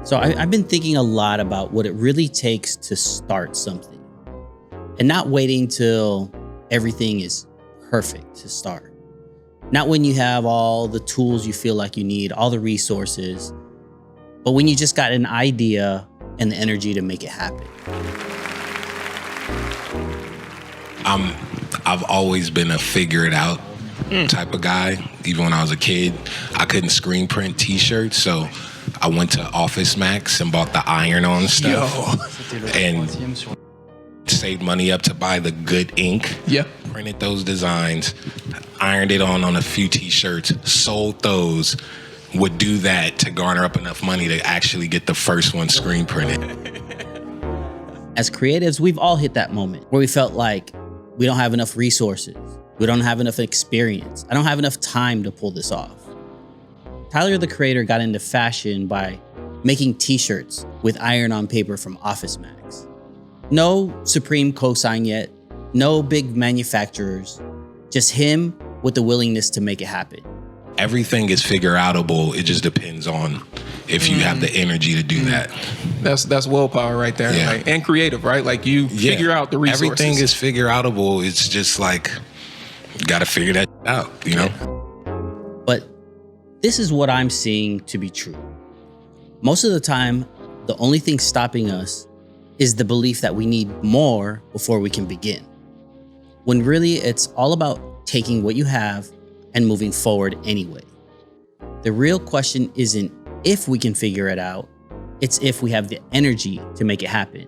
So I've been thinking a lot about what it really takes to start something and not waiting till everything is perfect to start. Not when you have all the tools you feel like you need, all the resources, but when you just got an idea and the energy to make it happen. I've always been a figure it out type of guy. Even when I was a kid, I couldn't screen print t-shirts, so I went to Office Max and bought the iron-on stuff and saved money up to buy the good ink. Yep. Printed those designs, ironed it on a few t-shirts, sold those, would do that to garner up enough money to actually get the first one screen printed. As creatives, we've all hit that moment where we felt like we don't have enough resources. We don't have enough experience. I don't have enough time to pull this off. Tyler, the creator, got into fashion by making t-shirts with iron-on paper from Office Max. No Supreme cosign yet, no big manufacturers, just him with the willingness to make it happen. Everything is figure-outable. It just depends on if you have the energy to do that. That's willpower right there. Yeah. Like, and creative, right? Like you figure out the resources. Everything is figure-outable. It's just like, you got to figure that out, you know? But this is what I'm seeing to be true. Most of the time, the only thing stopping us is the belief that we need more before we can begin. When really it's all about taking what you have and moving forward anyway. The real question isn't if we can figure it out, it's if we have the energy to make it happen.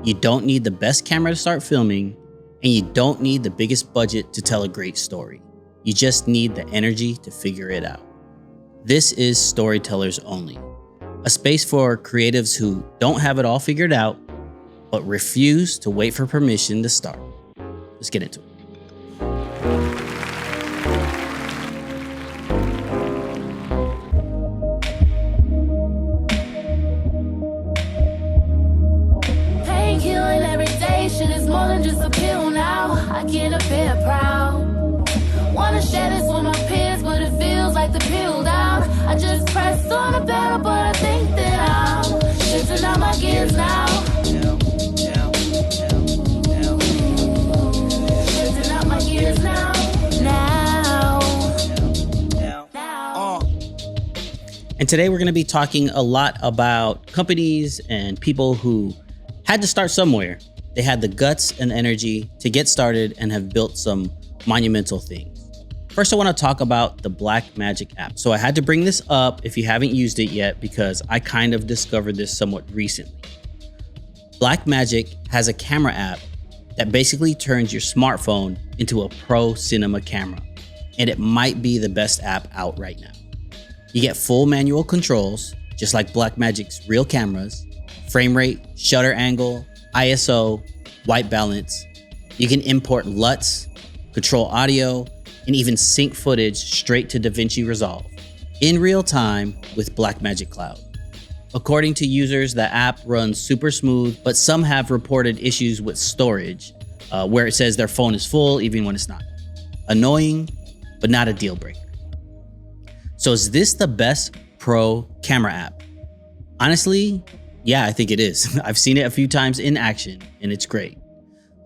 You don't need the best camera to start filming, and you don't need the biggest budget to tell a great story. You just need the energy to figure it out. This is Storytellers Only, a space for creatives who don't have it all figured out, but refuse to wait for permission to start. Let's get into it. Painkilling every day, shit is more than just a pill now. I get a bit proud. Wanna share this with my peers, but it feels like the pill down. I just pressed on the pedal, but I think that I'm shifting out my gears now. Shifting out my gears now. And today we're going to be talking a lot about companies and people who had to start somewhere. They had the guts and energy to get started and have built some monumental things. First, I want to talk about the Blackmagic app. So I had to bring this up if you haven't used it yet, because I kind of discovered this somewhat recently. Blackmagic has a camera app that basically turns your smartphone into a pro cinema camera. And it might be the best app out right now. You get full manual controls, just like Blackmagic's real cameras, frame rate, shutter angle, ISO, white balance. You can import LUTs, control audio, and even sync footage straight to DaVinci Resolve in real time with Blackmagic Cloud. According to users, the app runs super smooth, but some have reported issues with storage, where it says their phone is full even when it's not. Annoying, but not a deal breaker. So is this the best pro camera app? Honestly, yeah, I think it is. I've seen it a few times in action, and it's great.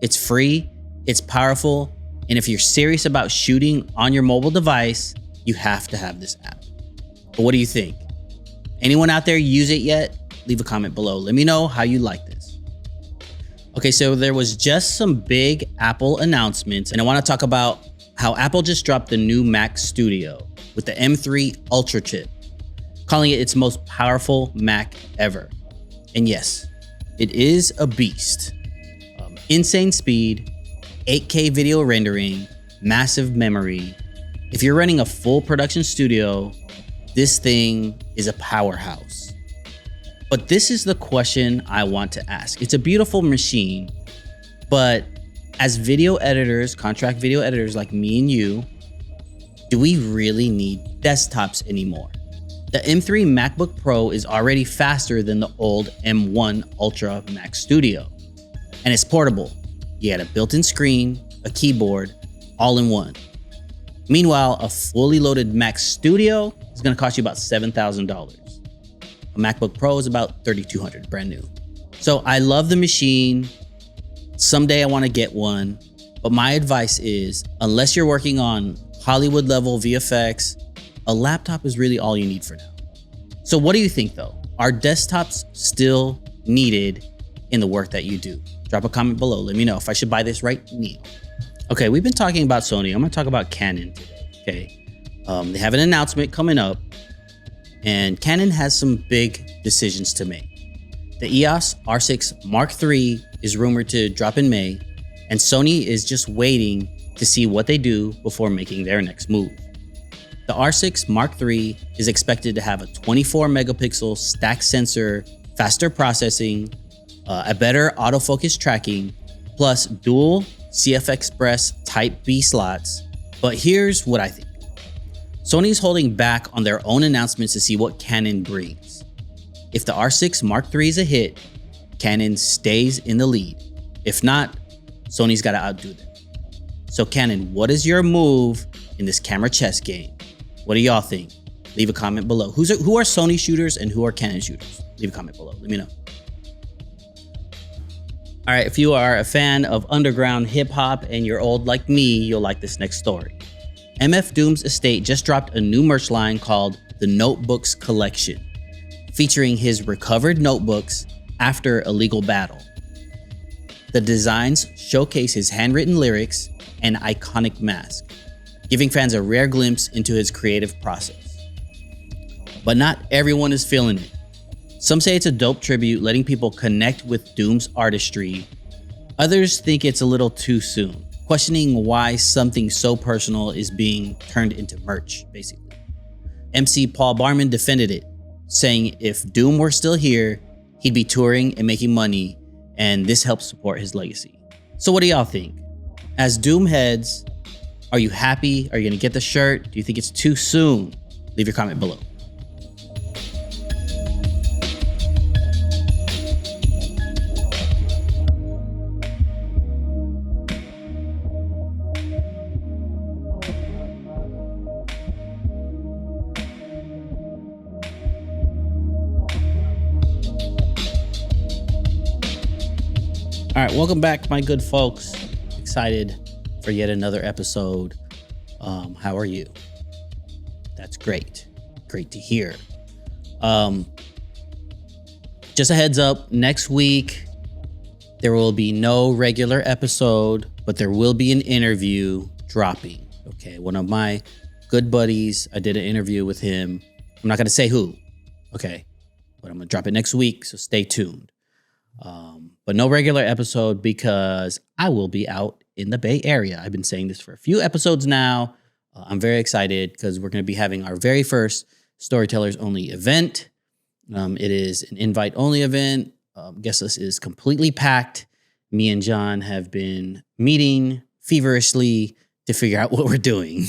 It's free, it's powerful, and if you're serious about shooting on your mobile device, you have to have this app. But what do you think? Anyone out there use it yet? Leave a comment below. Let me know how you like this. Okay, so there was just some big Apple announcements, and I want to talk about how Apple just dropped the new Mac Studio with the M3 Ultra chip, calling it its most powerful Mac ever. And yes, it is a beast. Insane speed, 8K video rendering, massive memory. If you're running a full production studio, this thing is a powerhouse. But this is the question I want to ask. It's a beautiful machine, but as video editors, contract video editors like me and you, do we really need desktops anymore? The M3 MacBook Pro is already faster than the old M1 Ultra Mac Studio, and it's portable. You had a built-in screen, a keyboard, all in one. Meanwhile, a fully loaded Mac Studio is going to cost you about $7,000. A MacBook Pro is about $3,200, brand new. So I love the machine. Someday I want to get one. But my advice is, unless you're working on Hollywood level VFX, a laptop is really all you need for now. So what do you think though? Are desktops still needed in the work that you do? Drop a comment below. Let me know if I should buy this right now. Okay, we've been talking about Sony. I'm gonna talk about Canon today, okay? They have an announcement coming up, and Canon has some big decisions to make. The EOS R6 Mark III is rumored to drop in May, and Sony is just waiting to see what they do before making their next move. The R6 Mark III is expected to have a 24 megapixel stack sensor, faster processing, a better autofocus tracking, plus dual CF Express Type B slots. But here's what I think. Sony's holding back on their own announcements to see what Canon brings. If the R6 Mark III is a hit, Canon stays in the lead. If not, Sony's got to outdo them. So Canon, what is your move in this camera chess game? What do y'all think? Leave a comment below. Who are Sony shooters and who are Canon shooters? Leave a comment below. Let me know. All right, if you are a fan of underground hip hop and you're old like me, you'll like this next story. MF Doom's estate just dropped a new merch line called the Notebooks Collection, featuring his recovered notebooks after a legal battle. The designs showcase his handwritten lyrics and iconic mask, giving fans a rare glimpse into his creative process. But not everyone is feeling it. Some say it's a dope tribute, letting people connect with Doom's artistry. Others think it's a little too soon, questioning why something so personal is being turned into merch, basically. MC Paul Barman defended it, saying if Doom were still here, he'd be touring and making money, and this helps support his legacy. So what do y'all think? As Doom heads, are you happy? Are you gonna get the shirt? Do you think it's too soon? Leave your comment below. All right, welcome back, my good folks. Excited for yet another episode. How are you? That's great. Great to hear. Just a heads up, next week, there will be no regular episode, but there will be an interview dropping. Okay, one of my good buddies, I did an interview with him. I'm not gonna say who, okay? But I'm gonna drop it next week, so stay tuned. But no regular episode because I will be out in the Bay Area. I've been saying this for a few episodes now. I'm very excited because we're going to be having our very first Storytellers Only event. It is an invite-only event. Guest list is completely packed. Me and John have been meeting feverishly to figure out what we're doing.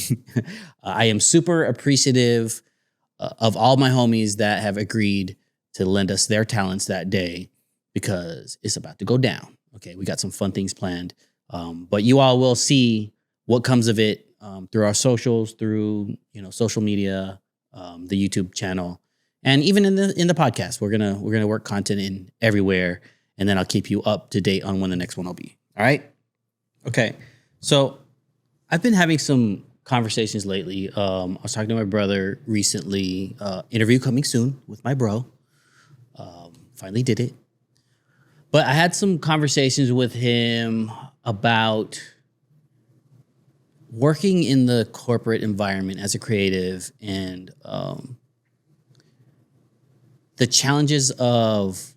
I am super appreciative of all my homies that have agreed to lend us their talents that day, because it's about to go down. Okay, we got some fun things planned. But you all will see what comes of it through our socials, through social media, the YouTube channel, and even in the podcast. We're gonna work content in everywhere, and then I'll keep you up to date on when the next one will be. All right? Okay. So I've been having some conversations lately. I was talking to my brother recently. Interview coming soon with my bro. Finally did it. But I had some conversations with him about working in the corporate environment as a creative and the challenges of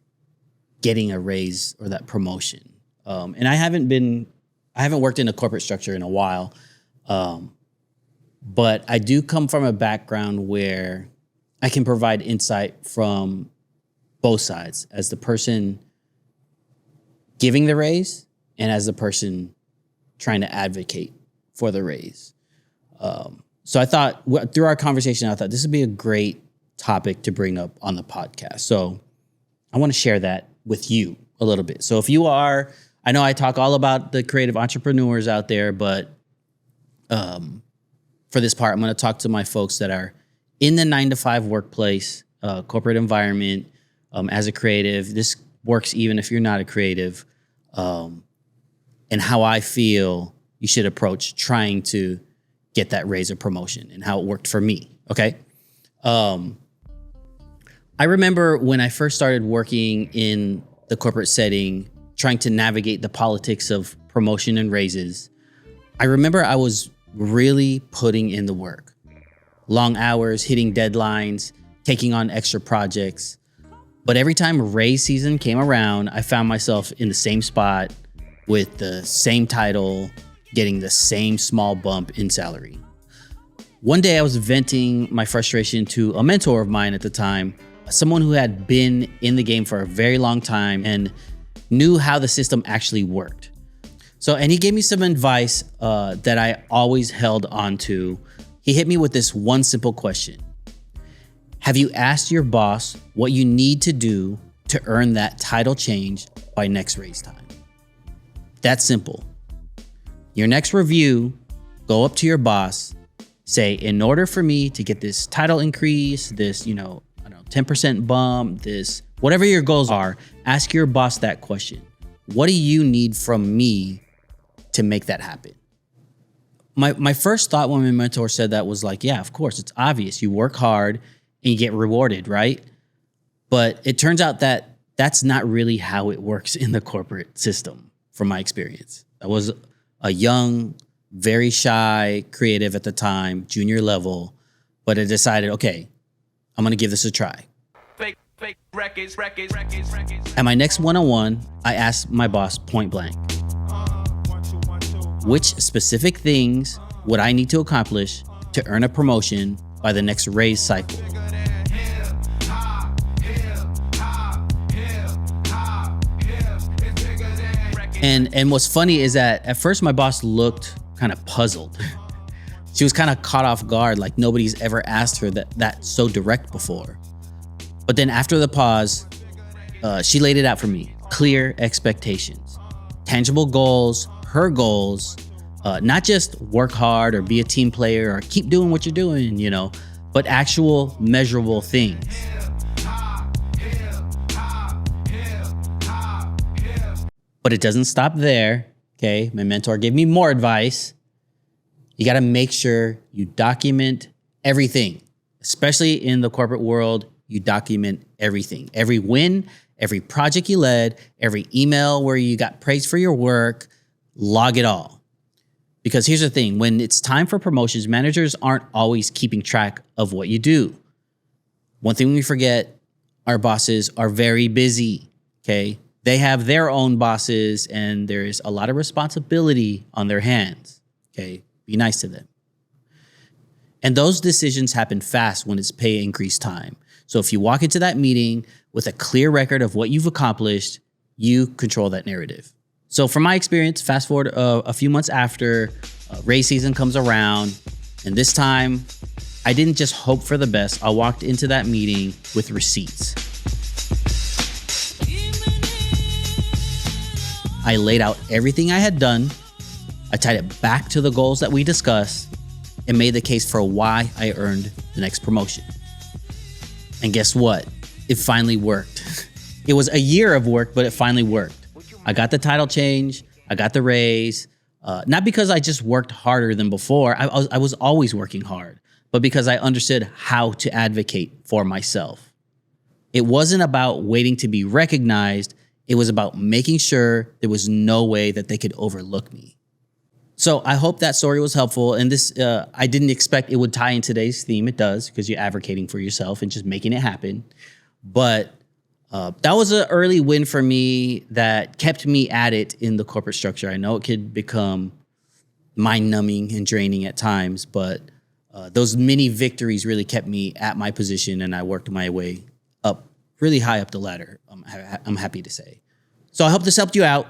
getting a raise or that promotion. And I haven't worked in a corporate structure in a while, but I do come from a background where I can provide insight from both sides, as the person giving the raise and as the person trying to advocate for the raise. So I thought through our conversation, I thought this would be a great topic to bring up on the podcast. So I want to share that with you a little bit. So if you are, I know I talk all about the creative entrepreneurs out there, but for this part, I'm going to talk to my folks that are in the 9-to-5 workplace. corporate environment as a creative. This works even if you're not a creative, and how I feel you should approach trying to get that raise or promotion and how it worked for me. Okay. I remember when I first started working in the corporate setting, trying to navigate the politics of promotion and raises. I remember I was really putting in the work. Long hours, hitting deadlines, taking on extra projects. But every time raise season came around, I found myself in the same spot with the same title, getting the same small bump in salary. One day I was venting my frustration to a mentor of mine at the time, someone who had been in the game for a very long time and knew how the system actually worked. And he gave me some advice that I always held on to. He hit me with this one simple question. Have you asked your boss what you need to do to earn that title change by next raise time? That's simple. Your next review, go up to your boss, say, in order for me to get this title increase, this, 10% bump, this, whatever your goals are, ask your boss that question. What do you need from me to make that happen? My first thought when my mentor said that was like, yeah, of course, it's obvious. You work hard and you get rewarded, right? But it turns out that that's not really how it works in the corporate system, from my experience. I was a young, very shy creative at the time, junior level, but I decided, okay, I'm gonna give this a try. At my next one-on-one, I asked my boss point blank, which specific things would I need to accomplish to earn a promotion by the next raise cycle? And what's funny is that at first my boss looked kind of puzzled. She was kind of caught off guard, like nobody's ever asked her that so direct before. But then after the pause, she laid it out for me. Clear expectations, tangible goals, her goals, not just work hard or be a team player or keep doing what you're doing, but actual measurable things. But it doesn't stop there, okay? My mentor gave me more advice. You gotta make sure you document everything, especially in the corporate world. You document everything, every win, every project you led, every email where you got praise for your work, log it all. Because here's the thing, when it's time for promotions, managers aren't always keeping track of what you do. One thing we forget, our bosses are very busy, okay? They have their own bosses and there's a lot of responsibility on their hands, okay? Be nice to them. And those decisions happen fast when it's pay increase time. So if you walk into that meeting with a clear record of what you've accomplished, you control that narrative. So from my experience, fast forward a few months after, raise season comes around, and this time I didn't just hope for the best. I walked into that meeting with receipts. I laid out everything I had done. I tied it back to the goals that we discussed and made the case for why I earned the next promotion. And guess what? It finally worked. It was a year of work, but it finally worked. I got the title change. I got the raise. Not because I just worked harder than before. I was always working hard, but because I understood how to advocate for myself. It wasn't about waiting to be recognized. It was about making sure there was no way that they could overlook me. So I hope that story was helpful. And this, I didn't expect it would tie in today's theme. It does, because you're advocating for yourself and just making it happen. But that was an early win for me that kept me at it in the corporate structure. I know it could become mind-numbing and draining at times, but those mini victories really kept me at my position, and I worked my way up, really high up the ladder, I'm happy to say. So I hope this helped you out.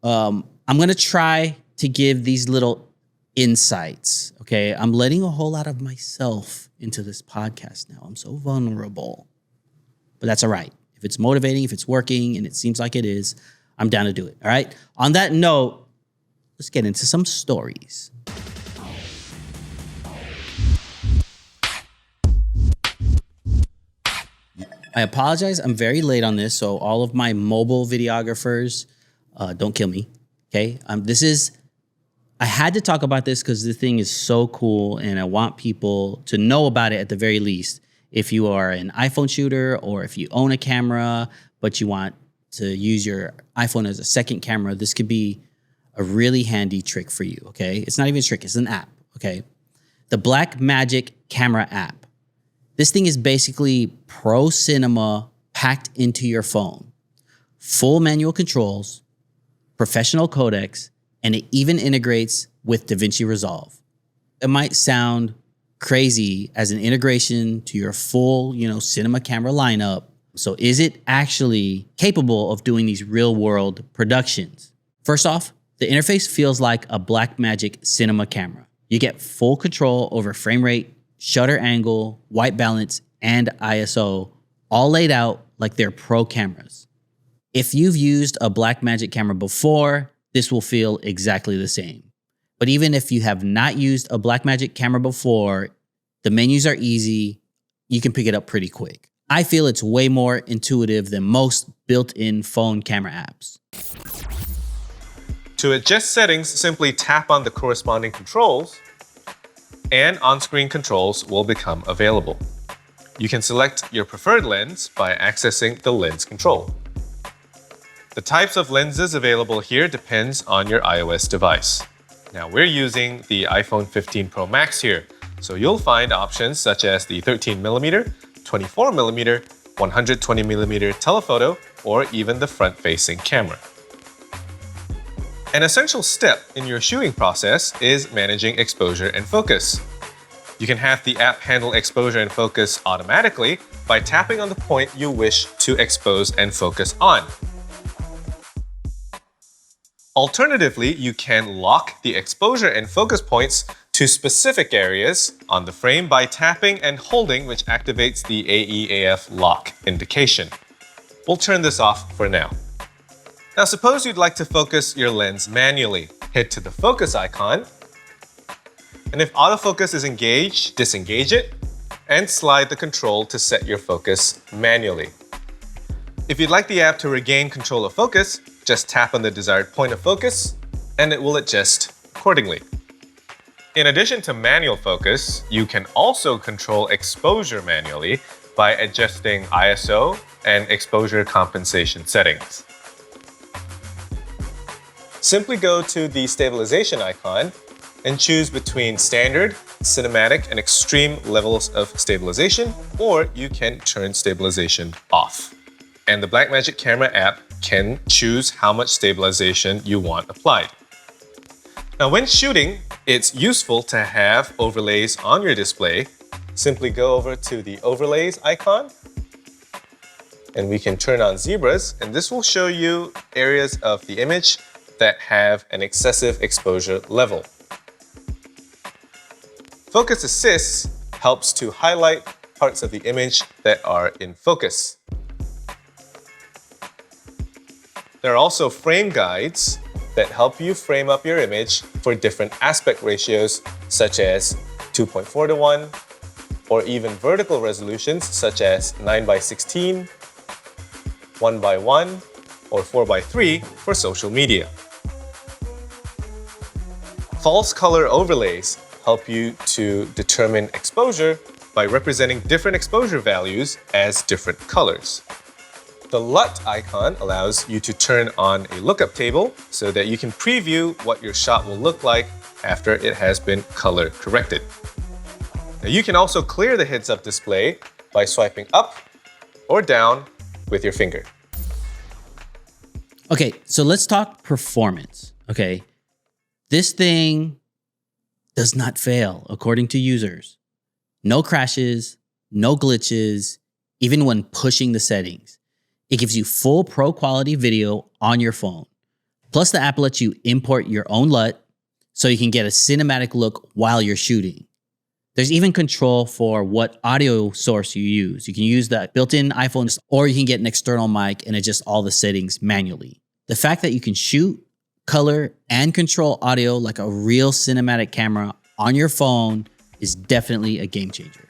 I'm going to try to give these little insights, okay? I'm letting a whole lot of myself into this podcast now. I'm so vulnerable, but that's all right. If it's motivating, if it's working, and it seems like it is, I'm down to do it, all right? On that note, let's get into some stories. I apologize. I'm very late on this. So all of my mobile videographers, don't kill me. Okay. I had to talk about this because the thing is so cool and I want people to know about it at the very least. If you are an iPhone shooter or if you own a camera, but you want to use your iPhone as a second camera, this could be a really handy trick for you, okay? It's not even a trick, it's an app, okay? The Blackmagic Camera app. This thing is basically pro cinema packed into your phone. Full manual controls, professional codecs, and it even integrates with DaVinci Resolve. It might sound crazy as an integration to your full, cinema camera lineup. So is it actually capable of doing these real world productions? First off, the interface feels like a Blackmagic cinema camera. You get full control over frame rate, shutter angle, white balance, and ISO, all laid out like they're pro cameras. If you've used a Blackmagic camera before, this will feel exactly the same. But even if you have not used a Blackmagic camera before, the menus are easy. You can pick it up pretty quick. I feel it's way more intuitive than most built-in phone camera apps. To adjust settings, simply tap on the corresponding controls, and on-screen controls will become available. You can select your preferred lens by accessing the lens control. The types of lenses available here depends on your iOS device. Now we're using the iPhone 15 Pro Max here, so you'll find options such as the 13mm, 24mm, 120mm telephoto, or even the front-facing camera. An essential step in your shooting process is managing exposure and focus. You can have the app handle exposure and focus automatically by tapping on the point you wish to expose and focus on. Alternatively, you can lock the exposure and focus points to specific areas on the frame by tapping and holding, which activates the AEAF lock indication. We'll turn this off for now. Now suppose you'd like to focus your lens manually. Head to the focus icon, and if autofocus is engaged, disengage it, and slide the control to set your focus manually. If you'd like the app to regain control of focus, just tap on the desired point of focus, and it will adjust accordingly. In addition to manual focus, you can also control exposure manually by adjusting ISO and exposure compensation settings. Simply go to the stabilization icon and choose between standard, cinematic, and extreme levels of stabilization, or you can turn stabilization off. And the Blackmagic Camera app can choose how much stabilization you want applied. Now when shooting, it's useful to have overlays on your display. Simply go over to the overlays icon, and we can turn on zebras, and this will show you areas of the image that have an excessive exposure level. Focus Assist helps to highlight parts of the image that are in focus. There are also frame guides that help you frame up your image for different aspect ratios, such as 2.4:1, or even vertical resolutions such as 9:16, 1:1, or 4:3 for social media. False color overlays help you to determine exposure by representing different exposure values as different colors. The LUT icon allows you to turn on a lookup table so that you can preview what your shot will look like after it has been color corrected. Now you can also clear the heads-up display by swiping up or down with your finger. Okay, so let's talk performance, okay? This thing does not fail, according to users. No crashes, no glitches, even when pushing the settings. It gives you full pro quality video on your phone. Plus the app lets you import your own LUT so you can get a cinematic look while you're shooting. There's even control for what audio source you use. You can use the built-in iPhone, or you can get an external mic and adjust all the settings manually. The fact that you can shoot, color, and control audio like a real cinematic camera on your phone is definitely a game changer.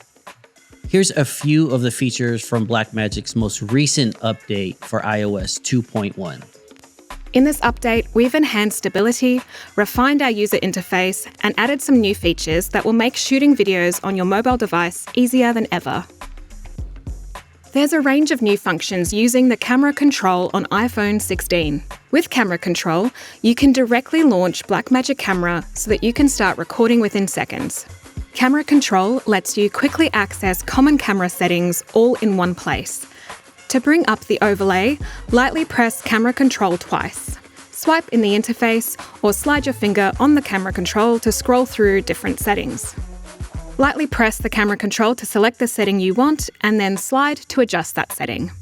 Here's a few of the features from Blackmagic's most recent update for iOS 2.1. In this update, we've enhanced stability, refined our user interface, and added some new features that will make shooting videos on your mobile device easier than ever. There's a range of new functions using the camera control on iPhone 16. With camera control, you can directly launch Blackmagic Camera so that you can start recording within seconds. Camera control lets you quickly access common camera settings all in one place. To bring up the overlay, lightly press camera control twice. Swipe in the interface or slide your finger on the camera control to scroll through different settings. Lightly press the camera control to select the setting you want and then slide to adjust that setting.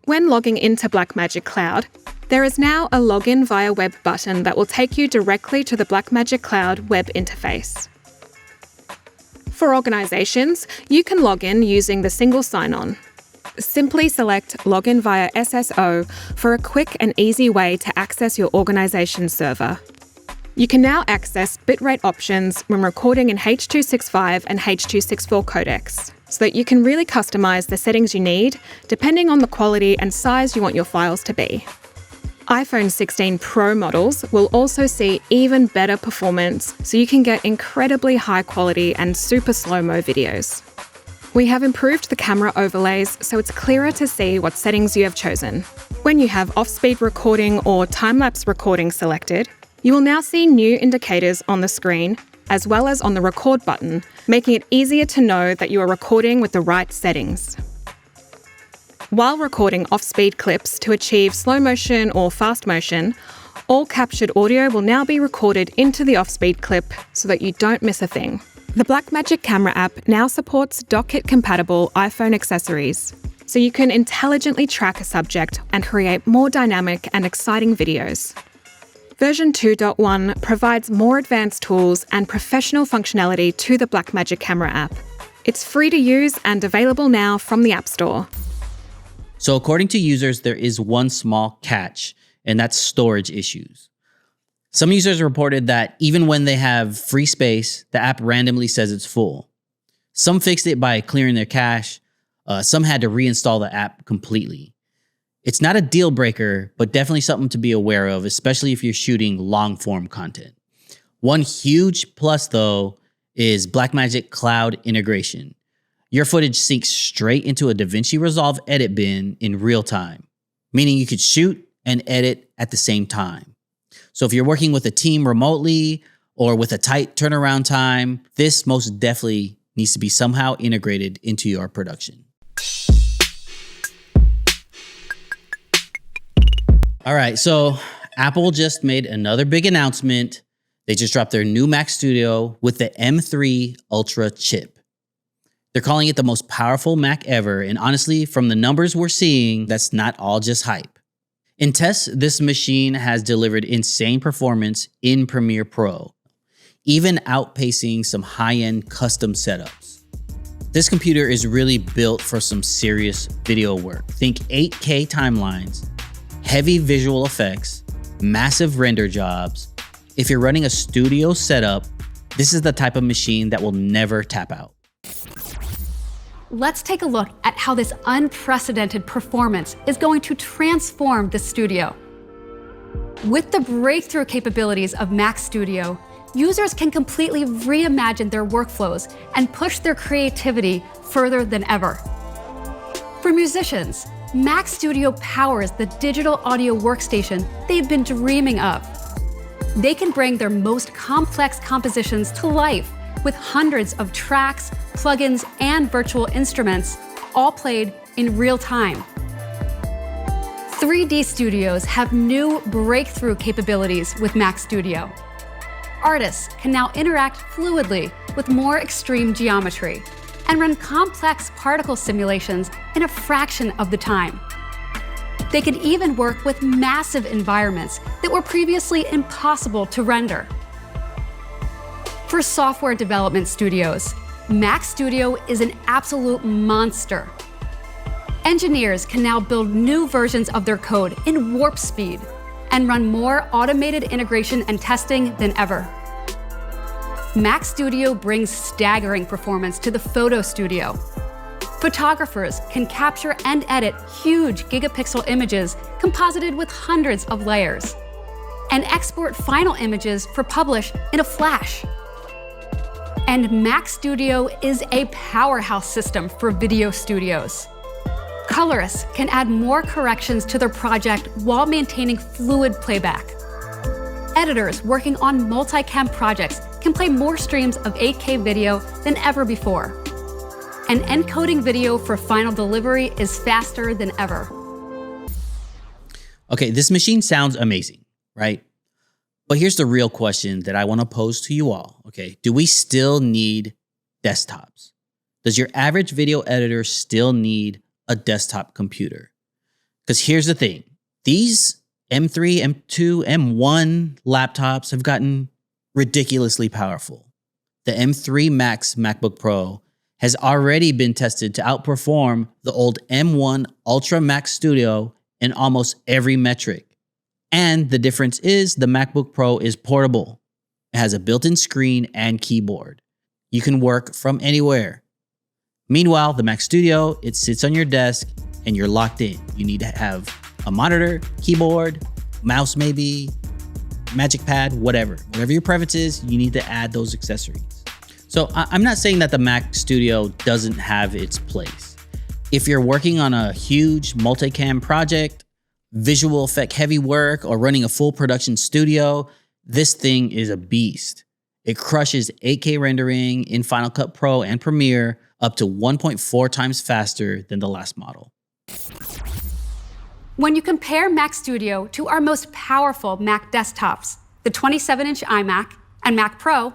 When logging into Blackmagic Cloud, there is now a Login via Web button that will take you directly to the Blackmagic Cloud web interface. For organizations, you can log in using the single sign-on. Simply select Login via SSO for a quick and easy way to access your organization's server. You can now access bitrate options when recording in H.265 and H.264 codecs, so that you can really customize the settings you need depending on the quality and size you want your files to be. iPhone 16 Pro models will also see even better performance, so you can get incredibly high quality and super slow-mo videos. We have improved the camera overlays so it's clearer to see what settings you have chosen. When you have off-speed recording or time-lapse recording selected, you will now see new indicators on the screen, as well as on the record button, making it easier to know that you are recording with the right settings. While recording off-speed clips to achieve slow motion or fast motion, all captured audio will now be recorded into the off-speed clip so that you don't miss a thing. The Blackmagic Camera app now supports dock-compatible iPhone accessories, so you can intelligently track a subject and create more dynamic and exciting videos. Version 2.1 provides more advanced tools and professional functionality to the Blackmagic Camera app. It's free to use and available now from the App Store. So according to users, there is one small catch, and that's storage issues. Some users reported that even when they have free space, the app randomly says it's full. Some fixed it by clearing their cache. Some had to reinstall the app completely. It's not a deal breaker, but definitely something to be aware of, especially if you're shooting long-form content. One huge plus, though, is Blackmagic Cloud integration. Your footage syncs straight into a DaVinci Resolve edit bin in real time, meaning you could shoot and edit at the same time. So if you're working with a team remotely or with a tight turnaround time, this most definitely needs to be somehow integrated into your production. All right, so Apple just made another big announcement. They just dropped their new Mac Studio with the M3 Ultra chip. They're calling it the most powerful Mac ever, and honestly, from the numbers we're seeing, that's not all just hype. In tests, this machine has delivered insane performance in Premiere Pro, even outpacing some high-end custom setups. This computer is really built for some serious video work. Think 8K timelines, heavy visual effects, massive render jobs. If you're running a studio setup, this is the type of machine that will never tap out. Let's take a look at how this unprecedented performance is going to transform the studio. With the breakthrough capabilities of Mac Studio, users can completely reimagine their workflows and push their creativity further than ever. For musicians, Mac Studio powers the digital audio workstation they've been dreaming of. They can bring their most complex compositions to life with hundreds of tracks, plugins, and virtual instruments, all played in real time. 3D studios have new breakthrough capabilities with Mac Studio. Artists can now interact fluidly with more extreme geometry and run complex particle simulations in a fraction of the time. They can even work with massive environments that were previously impossible to render. For software development studios, Mac Studio is an absolute monster. Engineers can now build new versions of their code in warp speed and run more automated integration and testing than ever. Mac Studio brings staggering performance to the photo studio. Photographers can capture and edit huge gigapixel images composited with hundreds of layers, and export final images for publish in a flash. And Mac Studio is a powerhouse system for video studios. Colorists can add more corrections to their project while maintaining fluid playback. Editors working on multicam projects can play more streams of 8K video than ever before. And encoding video for final delivery is faster than ever. Okay, this machine sounds amazing, right? But here's the real question that I want to pose to you all. Okay, do we still need desktops? Does your average video editor still need a desktop computer? Because here's the thing. These M3, M2, M1 laptops have gotten ridiculously powerful. The M3 Max MacBook Pro has already been tested to outperform the old M1 Ultra Mac Studio in almost every metric. And the difference is the MacBook Pro is portable. It has a built-in screen and keyboard. You can work from anywhere. Meanwhile, the Mac Studio, it sits on your desk and you're locked in. You need to have a monitor, keyboard, mouse maybe, magic pad, whatever. Whatever your preference is, you need to add those accessories. So I'm not saying that the Mac Studio doesn't have its place. If you're working on a huge multicam project, visual effect heavy work, or running a full production studio, this thing is a beast. It crushes 8K rendering in Final Cut Pro and Premiere up to 1.4 times faster than the last model. When you compare Mac Studio to our most powerful Mac desktops, the 27-inch iMac and Mac Pro,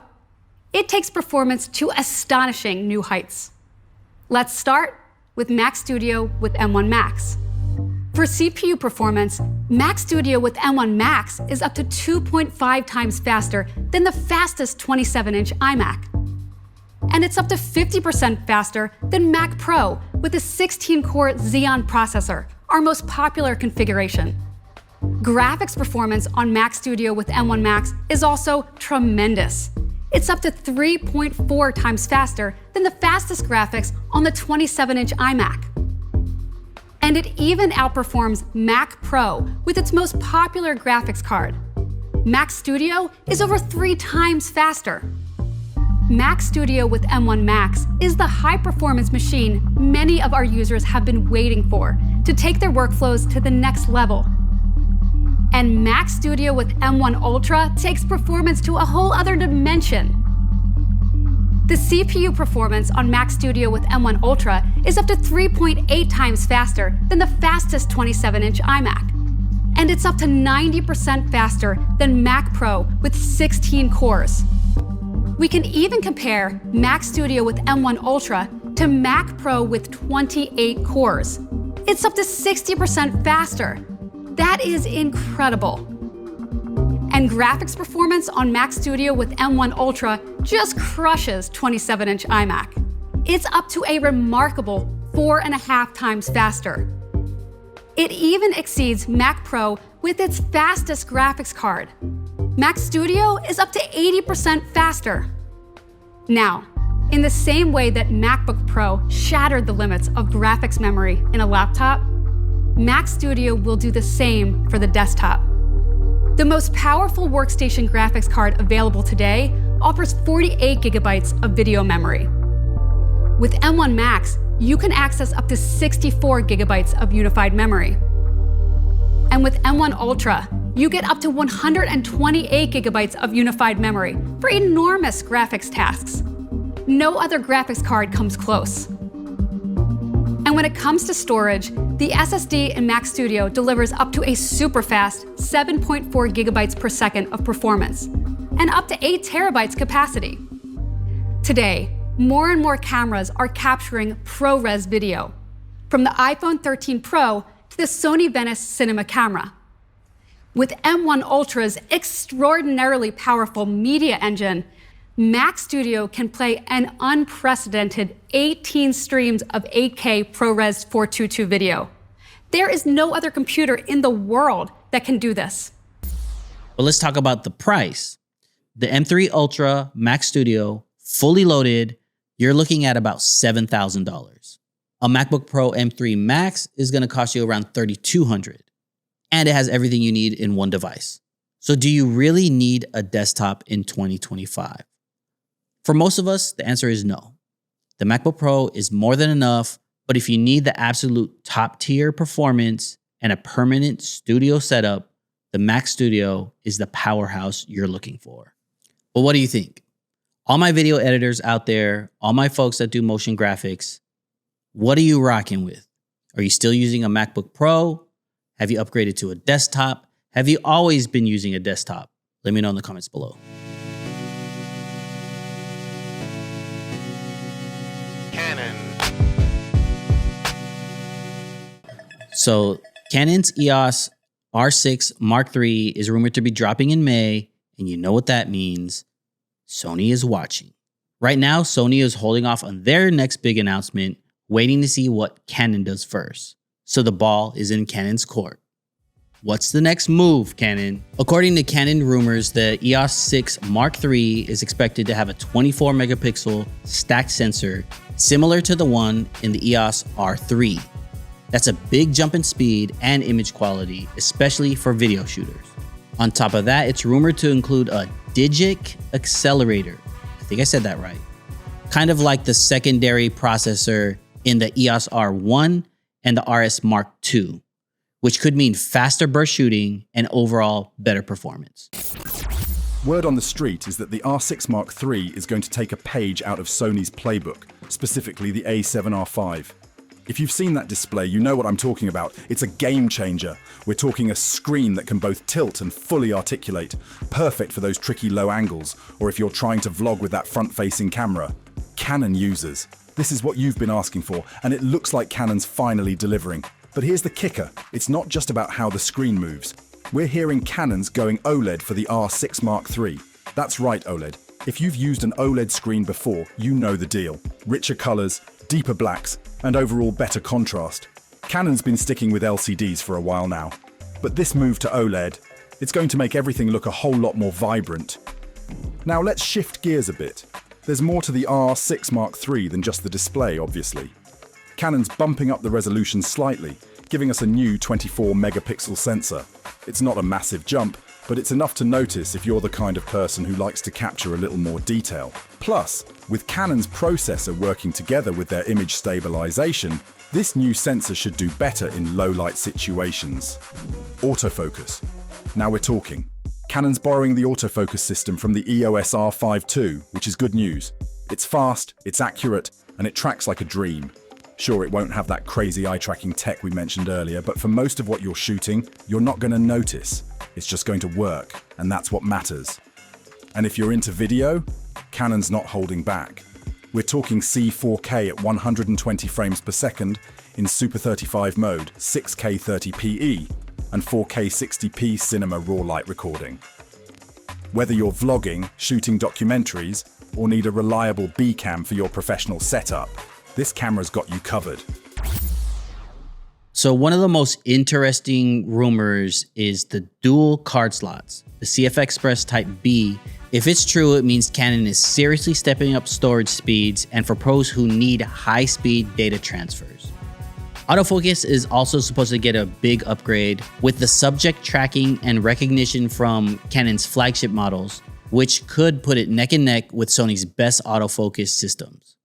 it takes performance to astonishing new heights. Let's start with Mac Studio with M1 Max. For CPU performance, Mac Studio with M1 Max is up to 2.5 times faster than the fastest 27-inch iMac. And it's up to 50% faster than Mac Pro with a 16-core Xeon processor, our most popular configuration. Graphics performance on Mac Studio with M1 Max is also tremendous. It's up to 3.4 times faster than the fastest graphics on the 27-inch iMac. And it even outperforms Mac Pro with its most popular graphics card. Mac Studio is over 3 times faster. Mac Studio with M1 Max is the high-performance machine many of our users have been waiting for to take their workflows to the next level. And Mac Studio with M1 Ultra takes performance to a whole other dimension. The CPU performance on Mac Studio with M1 Ultra is up to 3.8 times faster than the fastest 27-inch iMac. And it's up to 90% faster than Mac Pro with 16 cores. We can even compare Mac Studio with M1 Ultra to Mac Pro with 28 cores. It's up to 60% faster. That is incredible. And graphics performance on Mac Studio with M1 Ultra just crushes 27-inch iMac. It's up to a remarkable 4.5 times faster. It even exceeds Mac Pro with its fastest graphics card. Mac Studio is up to 80% faster. Now, in the same way that MacBook Pro shattered the limits of graphics memory in a laptop, Mac Studio will do the same for the desktop. The most powerful workstation graphics card available today offers 48 gigabytes of video memory. With M1 Max, you can access up to 64 gigabytes of unified memory. And with M1 Ultra, you get up to 128 gigabytes of unified memory for enormous graphics tasks. No other graphics card comes close. And when it comes to storage, the SSD in Mac Studio delivers up to a super fast 7.4 gigabytes per second of performance and up to 8 terabytes capacity. Today, more and more cameras are capturing ProRes video, from the iPhone 13 Pro to the Sony Venice Cinema camera. With M1 Ultra's extraordinarily powerful media engine, Mac Studio can play an unprecedented 18 streams of 8K ProRes 422 video. There is no other computer in the world that can do this. Well, let's talk about the price. The M3 Ultra Mac Studio, fully loaded, you're looking at about $7,000. A MacBook Pro M3 Max is going to cost you around $3,200. And it has everything you need in one device. So do you really need a desktop in 2025? For most of us, the answer is no. The MacBook Pro is more than enough, but if you need the absolute top tier performance and a permanent studio setup, the Mac Studio is the powerhouse you're looking for. But what do you think? All my video editors out there, all my folks that do motion graphics, what are you rocking with? Are you still using a MacBook Pro? Have you upgraded to a desktop? Have you always been using a desktop? Let me know in the comments below. Canon. So Canon's EOS R6 Mark III is rumored to be dropping in May, and you know what that means. Sony is watching. Right now, Sony is holding off on their next big announcement, waiting to see what Canon does first. So the ball is in Canon's court. What's the next move, Canon? According to Canon rumors, the EOS 6 Mark III is expected to have a 24 megapixel stacked sensor similar to the one in the EOS R3. That's a big jump in speed and image quality, especially for video shooters. On top of that, it's rumored to include a Digic accelerator. I think I said that right. Kind of like the secondary processor in the EOS R1 and the RS Mark II, which could mean faster burst shooting and overall better performance. Word on the street is that the R6 Mark III is going to take a page out of Sony's playbook, specifically the A7R5. If you've seen that display, you know what I'm talking about. It's a game changer. We're talking a screen that can both tilt and fully articulate, perfect for those tricky low angles, or if you're trying to vlog with that front-facing camera. Canon users, this is what you've been asking for, and it looks like Canon's finally delivering. But here's the kicker, it's not just about how the screen moves. We're hearing Canon's going OLED for the R6 Mark III. That's right, OLED. If you've used an OLED screen before, you know the deal. Richer colors, deeper blacks, and overall better contrast. Canon's been sticking with LCDs for a while now, but this move to OLED, it's going to make everything look a whole lot more vibrant. Now let's shift gears a bit. There's more to the R6 Mark III than just the display, obviously. Canon's bumping up the resolution slightly, giving us a new 24 megapixel sensor. It's not a massive jump, but it's enough to notice if you're the kind of person who likes to capture a little more detail. Plus, with Canon's processor working together with their image stabilization, this new sensor should do better in low-light situations. Autofocus. Now we're talking. Canon's borrowing the autofocus system from the EOS R5 II, which is good news. It's fast, it's accurate, and it tracks like a dream. Sure, it won't have that crazy eye-tracking tech we mentioned earlier, but for most of what you're shooting, you're not going to notice. It's just going to work, and that's what matters. And if you're into video, Canon's not holding back. We're talking C4K at 120 frames per second in Super 35 mode, 6K 30pe, and 4K 60p cinema raw light recording. Whether you're vlogging, shooting documentaries, or need a reliable B-cam for your professional setup, this camera's got you covered. So one of the most interesting rumors is the dual card slots, the CF Express Type B. If it's true, it means Canon is seriously stepping up storage speeds and for pros who need high-speed data transfers. Autofocus is also supposed to get a big upgrade with the subject tracking and recognition from Canon's flagship models, which could put it neck and neck with Sony's best autofocus systems.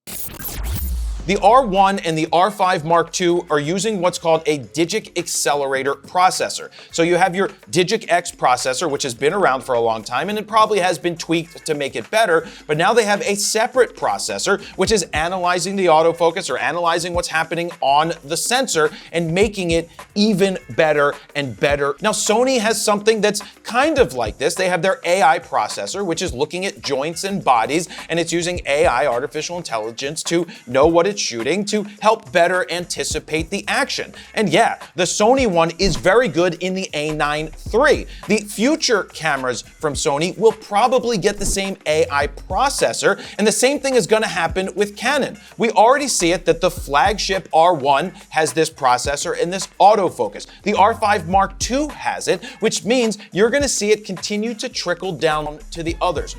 The R1 and the R5 Mark II are using what's called a Digic accelerator processor. So you have your Digic X processor, which has been around for a long time, and it probably has been tweaked to make it better, but now they have a separate processor, which is analyzing the autofocus or analyzing what's happening on the sensor and making it even better and better. Now, Sony has something that's kind of like this. They have their AI processor, which is looking at joints and bodies, and it's using AI, artificial intelligence, to know what it's shooting to help better anticipate the action. And yeah, the Sony one is very good in the A9 III. The future cameras from Sony will probably get the same AI processor, and the same thing is going to happen with Canon. We already see it that the flagship R1 has this processor and this autofocus. The R5 Mark II has it, which means you're going to see it continue to trickle down to the others.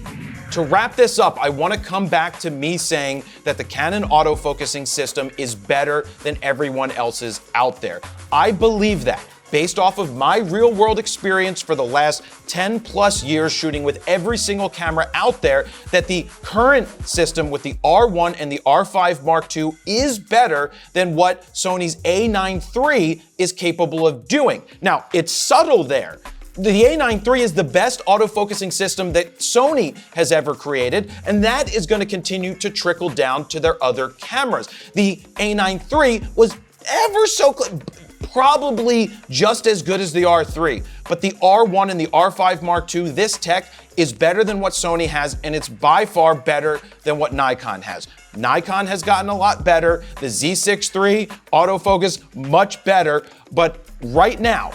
To wrap this up, I want to come back to me saying that the Canon autofocusing system is better than everyone else's out there. I believe that, based off of my real-world experience for the last 10 plus years shooting with every single camera out there, that the current system with the R1 and the R5 Mark II is better than what Sony's A9 III is capable of doing. Now, it's subtle there. The A9 III is the best autofocusing system that Sony has ever created, and that is going to continue to trickle down to their other cameras. The A9 III was ever so probably just as good as the R3, but the R1 and the R5 Mark II, this tech is better than what Sony has, and it's by far better than what Nikon has. Nikon has gotten a lot better. The Z6 III autofocus, much better, but right now,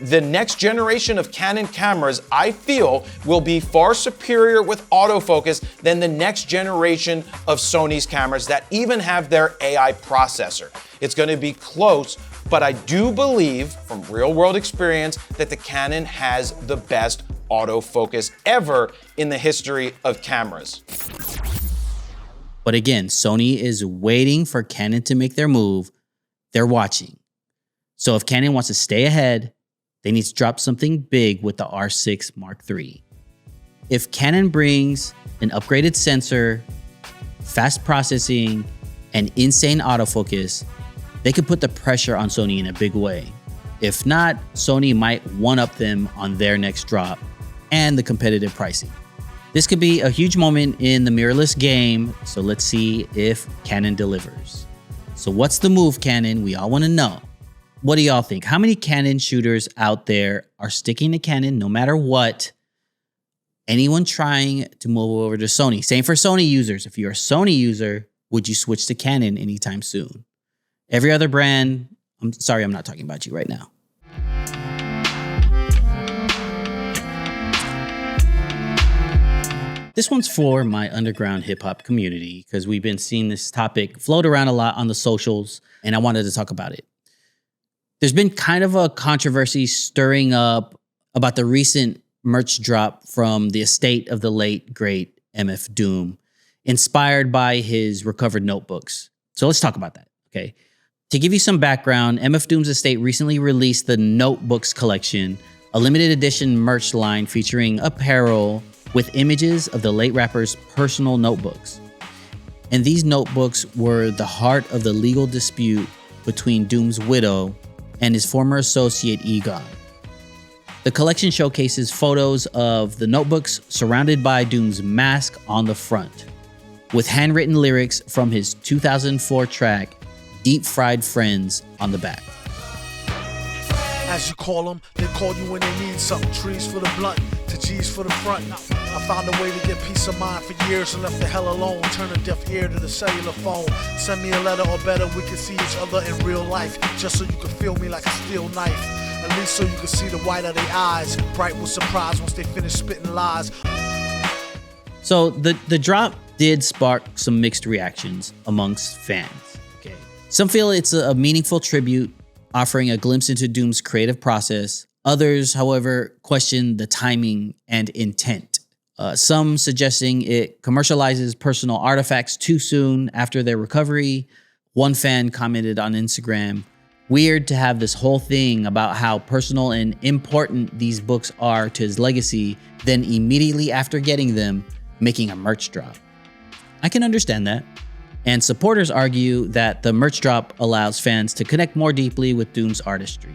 the next generation of Canon cameras, I feel, will be far superior with autofocus than the next generation of Sony's cameras that even have their AI processor. It's going to be close, but I do believe from real-world experience that the Canon has the best autofocus ever in the history of cameras. But again, Sony is waiting for Canon to make their move. They're watching. So if Canon wants to stay ahead, they need to drop something big with the R6 Mark III. If Canon brings an upgraded sensor, fast processing, and insane autofocus, they could put the pressure on Sony in a big way. If not, Sony might one-up them on their next drop and the competitive pricing. This could be a huge moment in the mirrorless game, so let's see if Canon delivers. So what's the move, Canon? We all want to know. What do y'all think? How many Canon shooters out there are sticking to Canon no matter what? Anyone trying to move over to Sony? Same for Sony users. If you're a Sony user, would you switch to Canon anytime soon? Every other brand, I'm sorry, I'm not talking about you right now. This one's for my underground hip hop community because we've been seeing this topic float around a lot on the socials, and I wanted to talk about it. There's been kind of a controversy stirring up about the recent merch drop from the estate of the late, great MF Doom, inspired by his recovered notebooks. So let's talk about that, okay? To give you some background, MF Doom's estate recently released the Notebooks collection, a limited edition merch line featuring apparel with images of the late rapper's personal notebooks. And these notebooks were the heart of the legal dispute between Doom's widow and his former associate Egon. The collection showcases photos of the notebooks surrounded by Doom's mask on the front, with handwritten lyrics from his 2004 track, Deep Fried Friends, on the back. As you call them, they call you when they need something. Trees for the blunt, to G's for the front. I found a way to get peace of mind for years and left the hell alone. Turn a deaf ear to the cellular phone. Send me a letter or better, we can see each other in real life. Just so you can feel me like a steel knife. At least so you can see the white of their eyes. Bright with surprise once they finish spitting lies. So the drop did spark some mixed reactions amongst fans. Okay, some feel it's a meaningful tribute, offering a glimpse into Doom's creative process. Others, however, question the timing and intent. Some suggesting it commercializes personal artifacts too soon after their recovery. One fan commented on Instagram, "Weird to have this whole thing about how personal and important these books are to his legacy, then immediately after getting them, making a merch drop." I can understand that. And supporters argue that the merch drop allows fans to connect more deeply with Doom's artistry.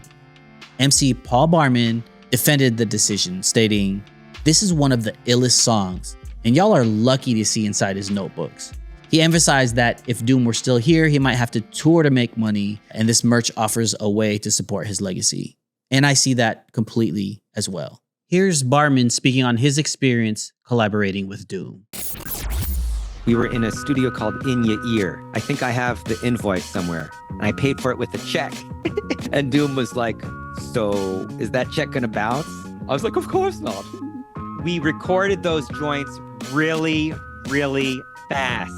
MC Paul Barman defended the decision, stating, "This is one of the illest songs, and y'all are lucky to see inside his notebooks." He emphasized that if Doom were still here, he might have to tour to make money, and this merch offers a way to support his legacy. And I see that completely as well. Here's Barman speaking on his experience collaborating with Doom. We were in a studio called In Ya Ear. I think I have the invoice somewhere. And I paid for it with a check. And Doom was like, so is that check gonna bounce? I was like, of course not. We recorded those joints really, really fast.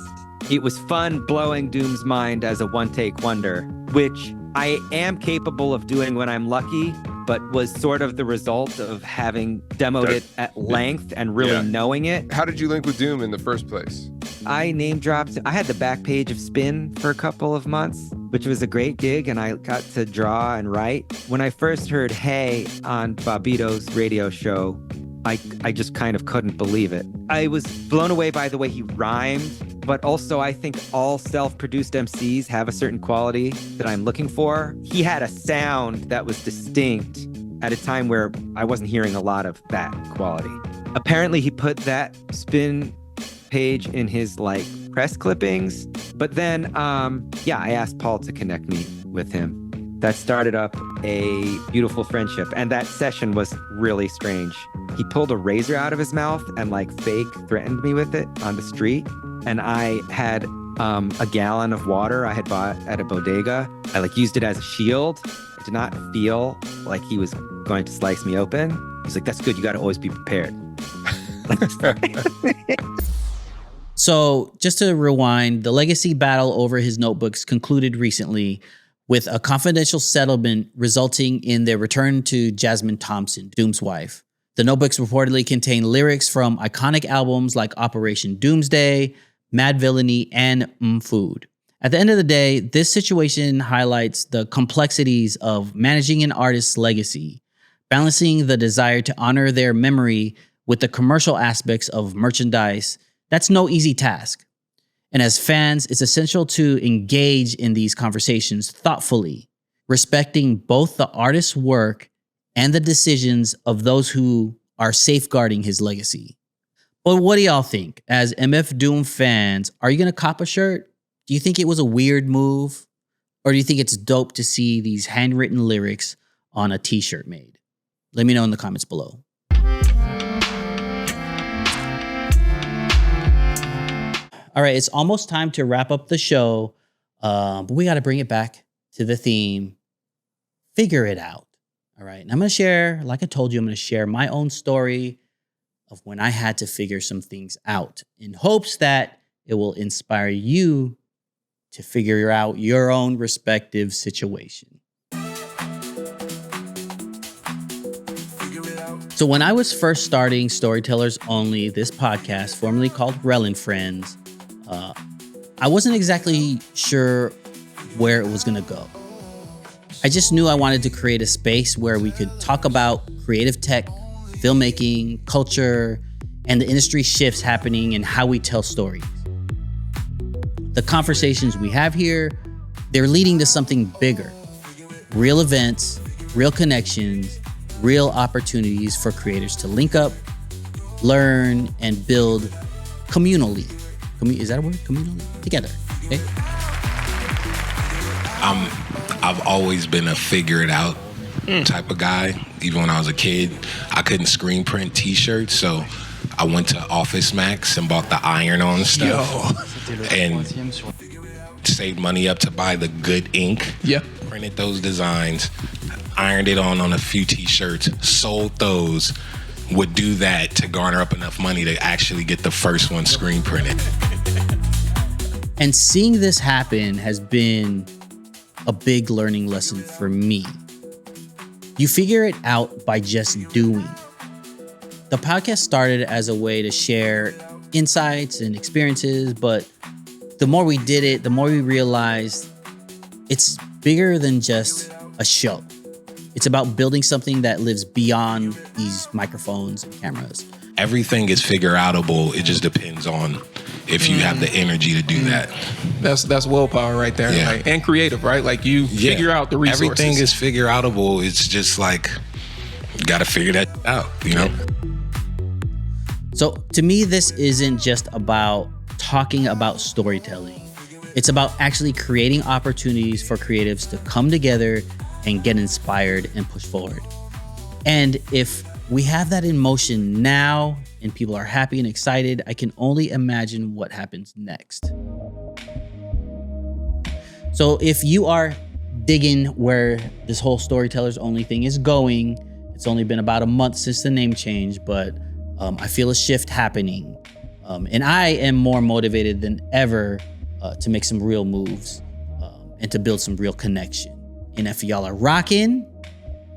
It was fun blowing Doom's mind as a one-take wonder, which I am capable of doing when I'm lucky, but was sort of the result of having demoed it at length and really knowing it. How did you link with Doom in the first place? I name dropped. I had the back page of Spin for a couple of months, which was a great gig, and I got to draw and write. When I first heard Hey on Bobbito's radio show, I just kind of couldn't believe it. I was blown away by the way he rhymed, but also I think all self-produced MCs have a certain quality that I'm looking for. He had a sound that was distinct at a time where I wasn't hearing a lot of that quality. Apparently he put that Spin page in his press clippings, but then I asked Paul to connect me with him. That started up a beautiful friendship, and that session was really strange. He pulled a razor out of his mouth and fake threatened me with it on the street, and I had a gallon of water I had bought at a bodega. I used it as a shield. I did not feel like he was going to slice me open. He's like, that's good, you got to always be prepared. So just to rewind, the legacy battle over his notebooks concluded recently with a confidential settlement resulting in their return to Jasmine Thompson, Doom's wife. The notebooks reportedly contain lyrics from iconic albums like Operation Doomsday, Mad Villainy, and Food. At the end of the day, this situation highlights the complexities of managing an artist's legacy, balancing the desire to honor their memory with the commercial aspects of merchandise. That's no easy task. And as fans, it's essential to engage in these conversations thoughtfully, respecting both the artist's work and the decisions of those who are safeguarding his legacy. But what do y'all think? As MF Doom fans, are you going to cop a shirt? Do you think it was a weird move? Or do you think it's dope to see these handwritten lyrics on a t-shirt made? Let me know in the comments below. All right, it's almost time to wrap up the show, but we got to bring it back to the theme, figure it out. All right, and I'm going to share, like I told you, I'm going to share my own story of when I had to figure some things out in hopes that it will inspire you to figure out your own respective situation. So when I was first starting Storytellers Only, this podcast, formerly called Rel and Friends, I wasn't exactly sure where it was going to go. I just knew I wanted to create a space where we could talk about creative tech, filmmaking, culture, and the industry shifts happening and how we tell stories. The conversations we have here, they're leading to something bigger. Real events, real connections, real opportunities for creators to link up, learn, and build communally. Is that a word? Communally? Together. Okay? I've always been a figure it out type of guy. Even when I was a kid, I couldn't screen print t-shirts, so I went to Office Max and bought the iron-on stuff and saved money up to buy the good ink. Yeah. Printed those designs, ironed it on a few t-shirts, sold those, would do that to garner up enough money to actually get the first one screen printed. And seeing this happen has been a big learning lesson for me. You figure it out by just doing. The podcast started as a way to share insights and experiences, but the more we did it, the more we realized it's bigger than just a show. It's about building something that lives beyond these microphones and cameras. Everything is figure outable. It just depends on if you have the energy to do that. That's willpower right there. Yeah. Right? And creative, right? Like you figure out the resources. Everything is figure outable. It's just like, you got to figure that out, you know? So to me, this isn't just about talking about storytelling. It's about actually creating opportunities for creatives to come together and get inspired and push forward. And if we have that in motion now and people are happy and excited. I can only imagine what happens next. So if you are digging where this whole Storytellers Only thing is going, it's only been about a month since the name change, but I feel a shift happening. And I am more motivated than ever to make some real moves and to build some real connection. And if y'all are rocking,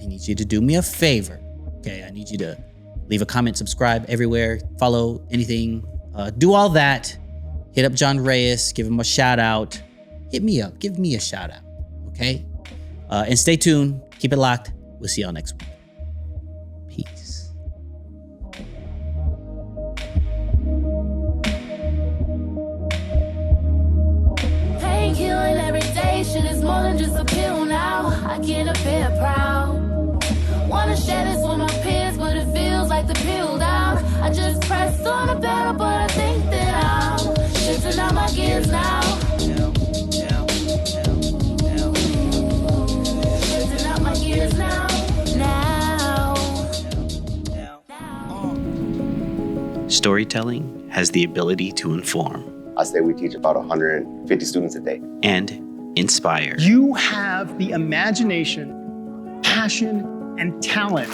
I need you to do me a favor. Okay, I need you to leave a comment, subscribe everywhere, follow anything, do all that. Hit up John Reyes, give him a shout out. Hit me up, give me a shout out, okay? And stay tuned, keep it locked. We'll see y'all next week. Peace. Painkilling every day, shit is more than just a pill now. I can't appear proud. Wanna share this with my peers, but it feels like the pill down. I just pressed on the pedal, but I think that I'm shifting out my gears now. Shifting out my gears now. Storytelling has the ability to inform. I say we teach about 150 students a day. And inspire. You have the imagination, passion, and talent.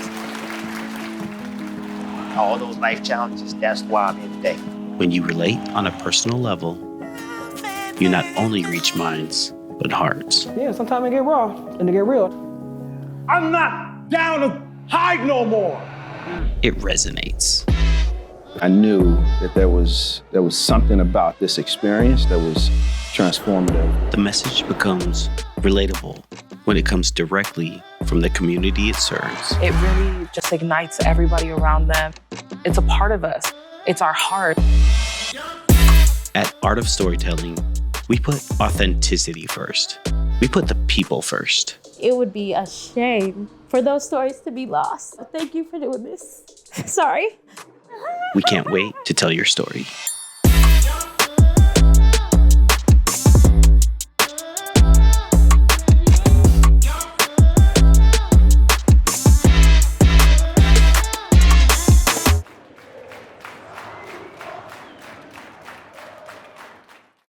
All those life challenges, that's why I'm here today. When you relate on a personal level, you not only reach minds, but hearts. Yeah, sometimes it get raw and it get real. I'm not down to hide no more. It resonates. I knew that there was something about this experience that was transformative. The message becomes relatable when it comes directly from the community it serves. It really just ignites everybody around them. It's a part of us. It's our heart. At Art of Storytelling, we put authenticity first. We put the people first. It would be a shame for those stories to be lost. Thank you for doing this. Sorry. We can't wait to tell your story.